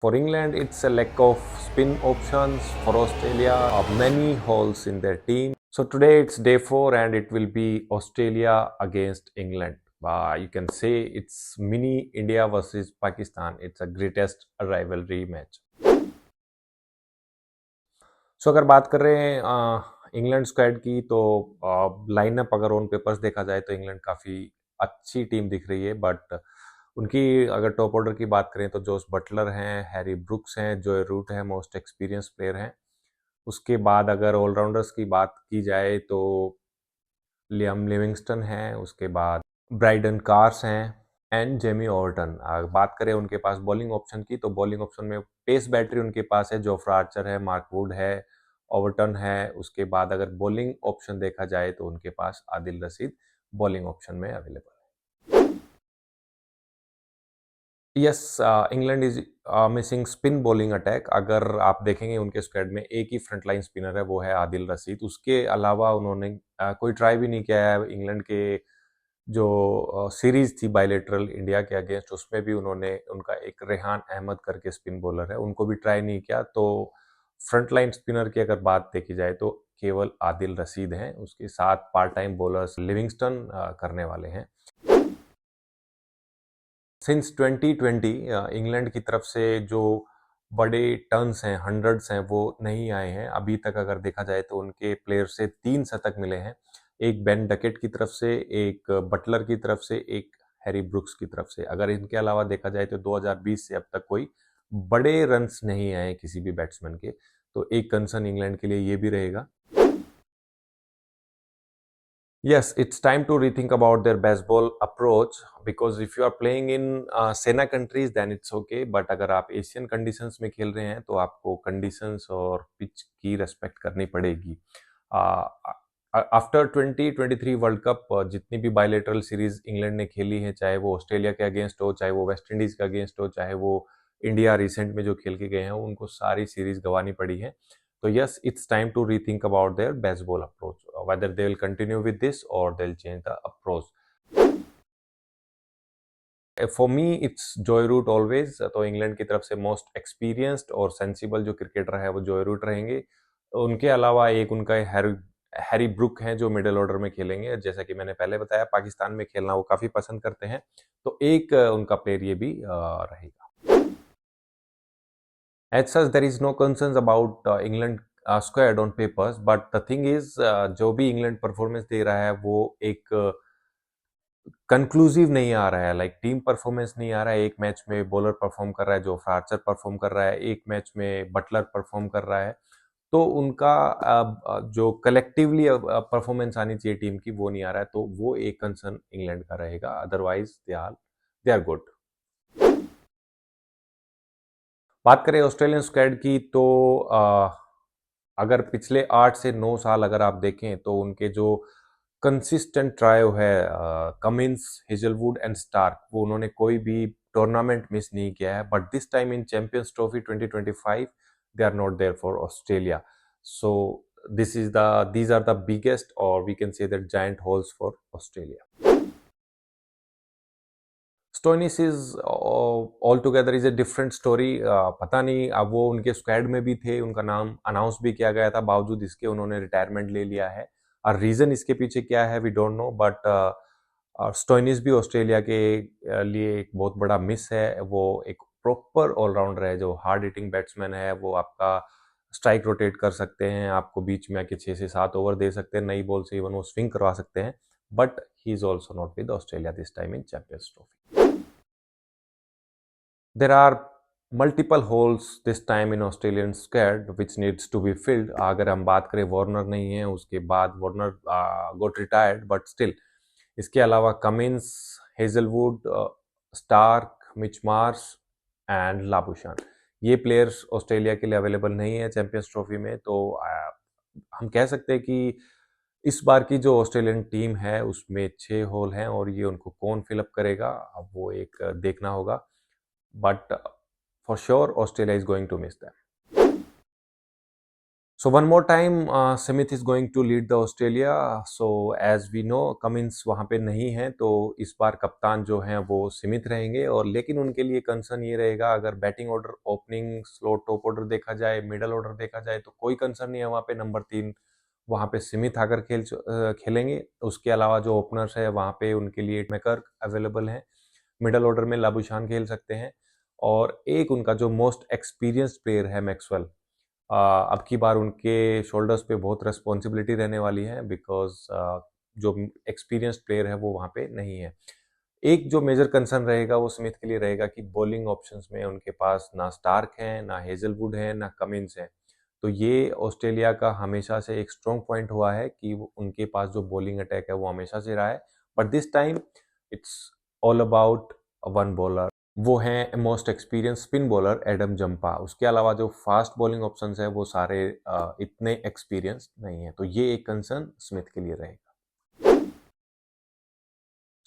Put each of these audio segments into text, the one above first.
For England, it's a lack of spin options. For Australia, many holes in their team. So today it's day 4 and it will be Australia against England. You can say it's mini India versus Pakistan. It's a greatest rivalry match. सो अगर बात कर रहे हैं England squad की तो lineup अगर on papers देखा जाए तो इंग्लैंड काफ़ी अच्छी टीम दिख रही है, बट उनकी अगर टॉप ऑर्डर की बात करें तो जोस बटलर हैं, हैरी ब्रुक्स हैं, जोए रूट है, मोस्ट एक्सपीरियंस प्लेयर हैं। उसके बाद अगर ऑलराउंडर्स की बात की जाए तो लियाम लिविंगस्टन हैं, उसके बाद ब्राइडन कार्स हैं एंड जेमी ओवर्टन। बात करें उनके पास बॉलिंग ऑप्शन की तो बॉलिंग ऑप्शन में पेस बैटरी उनके पास है, जोफ्रा आर्चर है, मार्क वुड है, ओवर्टन है। उसके बाद अगर बॉलिंग ऑप्शन देखा जाए तो उनके पास आदिल रशीद बॉलिंग ऑप्शन में अवेलेबल है। Yes, England is missing spin bowling attack. अगर आप देखेंगे उनके स्क्वाड में एक ही फ्रंट लाइन स्पिनर है, वो है आदिल रशीद। उसके अलावा उन्होंने कोई ट्राई भी नहीं किया है। इंग्लैंड के जो सीरीज थी बायलेटरल इंडिया के अगेंस्ट, उसमें भी उन्होंने उनका एक रेहान अहमद करके स्पिन बॉलर है, उनको भी ट्राई नहीं किया। तो फ्रंट लाइन स्पिनर की अगर बात देखी जाए तो केवल आदिल रशीद हैं, उसके साथ पार्ट टाइम बॉलर्स लिविंगस्टन करने वाले हैं। सिंस 2020 इंग्लैंड की तरफ से जो बड़े टर्न्स हैं, हंड्रेड्स हैं, वो नहीं आए हैं अभी तक। अगर देखा जाए तो उनके प्लेयर से 3 शतक मिले हैं, एक बेन डकेट की तरफ से, एक बटलर की तरफ से, एक हैरी ब्रुक्स की तरफ से। अगर इनके अलावा देखा जाए तो 2020 से अब तक कोई बड़े रन्स नहीं आए किसी भी बैट्समैन के, तो एक कंसर्न इंग्लैंड के लिए ये भी रहेगा। Yes, it's time to rethink about their baseball approach, because if you are playing in सेना countries then it's okay, but अगर आप एशियन कंडीशंस में खेल रहे हैं तो आपको कंडीशंस और पिच की रेस्पेक्ट करनी पड़ेगी। आफ्टर 2023 वर्ल्ड कप जितनी भी बायलेटरल सीरीज इंग्लैंड ने खेली है, चाहे वो ऑस्ट्रेलिया के अगेंस्ट हो, चाहे वो वेस्ट इंडीज के अगेंस्ट हो, चाहे वो इंडिया रिसेंट में जो खेल के गए हैं, उनको सारी सीरीज गंवानी पड़ी है। So yes, it's time to rethink about their baseball approach, whether they will continue with this or they'll change the approach. For me, it's Joe Root always. तो इंग्लैंड की तरफ से मोस्ट एक्सपीरियंस्ड और sensible जो cricketer है वो जोय root रहेंगे। उनके अलावा एक उनका हैरी ब्रुक हैं जो मिडिल ऑर्डर में खेलेंगे। जैसा कि मैंने पहले बताया, पाकिस्तान में खेलना वो काफ़ी पसंद करते हैं, तो एक उनका प्लेयर ये भी रहेगा। As such, there is no concerns about England squad on papers, but the thing is, जो भी इंग्लैंड परफॉर्मेंस दे रहा है वो एक कंक्लूसिव नहीं आ रहा है, लाइक टीम परफॉर्मेंस नहीं आ रहा है। एक मैच में बॉलर परफॉर्म कर रहा है, जो आर्चर परफॉर्म कर रहा है, एक मैच में बटलर परफॉर्म कर रहा है, तो उनका जो कलेक्टिवली परफॉर्मेंस आनी चाहिए टीम की, वो नहीं आ रहा है। तो वो एक कंसर्न इंग्लैंड का रहेगा, अदरवाइज दे आर गुड। बात करें ऑस्ट्रेलियन स्क्वाड की तो अगर पिछले 8 से 9 साल अगर आप देखें तो उनके जो कंसिस्टेंट ट्रायो है, कमिंस, हेजलवुड एंड स्टार्क, वो उन्होंने कोई भी टूर्नामेंट मिस नहीं किया है। But this time in Champions Trophy 2025 they are not there for Australia. So these are the biggest, or we can say that giant holes for Australia. Stoinis is all together is a different story. पता नहीं, अब वो उनके squad में भी थे, उनका नाम अनाउंस भी किया गया था, बावजूद इसके उन्होंने रिटायरमेंट ले लिया है। और रीजन इसके पीछे क्या है we don't know, but Stoinis भी ऑस्ट्रेलिया के लिए एक बहुत बड़ा मिस है। वो एक प्रॉपर ऑलराउंडर है, जो हार्ड हिटिंग बैट्समैन है। वो आपका स्ट्राइक रोटेट कर सकते हैं, आपको बीच में आके 6 से 7 ओवर दे सकते हैं, नई बॉल से इवन वो स्विंग करवा सकते हैं। But he is also not with Australia this time in Champions trophy. There are multiple holes this time in Australian squad which needs to be filled. अगर हम बात करें, वार्नर नहीं है, उसके बाद Warner got retired, but still इसके अलावा Cummins, Hazlewood, Starc, Mitch Marsh and Labuschagne, ये प्लेयर्स ऑस्ट्रेलिया के लिए अवेलेबल नहीं है चैंपियंस ट्रॉफी में। तो हम कह सकते हैं कि इस बार की जो ऑस्ट्रेलियन टीम है उसमें 6 होल हैं, और ये उनको कौन फिलअप करेगा अब वो एक देखना होगा। But for sure, Australia is going to miss them. So one more time, Smith is going to lead the Australia. So as we know, Cummins वहाँ पे नहीं है, तो इस बार कप्तान जो हैं वो स्मिथ रहेंगे। और लेकिन उनके लिए कंसर्न ये रहेगा, अगर batting order, opening slot, top order देखा जाए, मिडल ऑर्डर देखा जाए, तो कोई कंसर्न नहीं है वहाँ पे। नंबर 3 वहाँ पे स्मिथ आकर खेलेंगे। उसके अलावा जो ओपनर्स है वहाँ पे उनके लिए मैकर अवेलेबल हैं। मिडल ऑर्डर में लाबुशान खेल सकते हैं। और एक उनका जो मोस्ट एक्सपीरियंस्ड प्लेयर है मैक्सवेल, अब की बार उनके शोल्डर्स पे बहुत रिस्पॉन्सिबिलिटी रहने वाली है, बिकॉज जो एक्सपीरियंस्ड प्लेयर है वो वहाँ पे नहीं है। एक जो मेजर कंसर्न रहेगा वो स्मिथ के लिए रहेगा कि बॉलिंग ऑप्शंस में उनके पास ना स्टार्क है, ना हेजलवुड है, ना कमिंस है। तो ये ऑस्ट्रेलिया का हमेशा से एक स्ट्रॉन्ग पॉइंट हुआ है कि उनके पास जो बॉलिंग अटैक है वो हमेशा से रहा है। But this time it's all about one bowler, वो हैं most experience spin bowler Adam Zampa. उसके अलावा जो फास्ट बॉलिंग ऑप्शंस है वो सारे इतने एक्सपीरियंस नहीं है। तो ये एक कंसर्न स्मिथ के लिए रहेगा।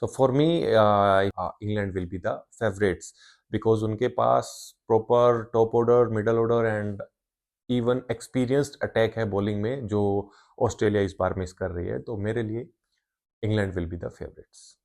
So for me England will be the favourites, because उनके पास proper top order, middle order and even experienced attack है बॉलिंग में, जो ऑस्ट्रेलिया इस बार मिस कर रही है। तो मेरे लिए England will be the favourites.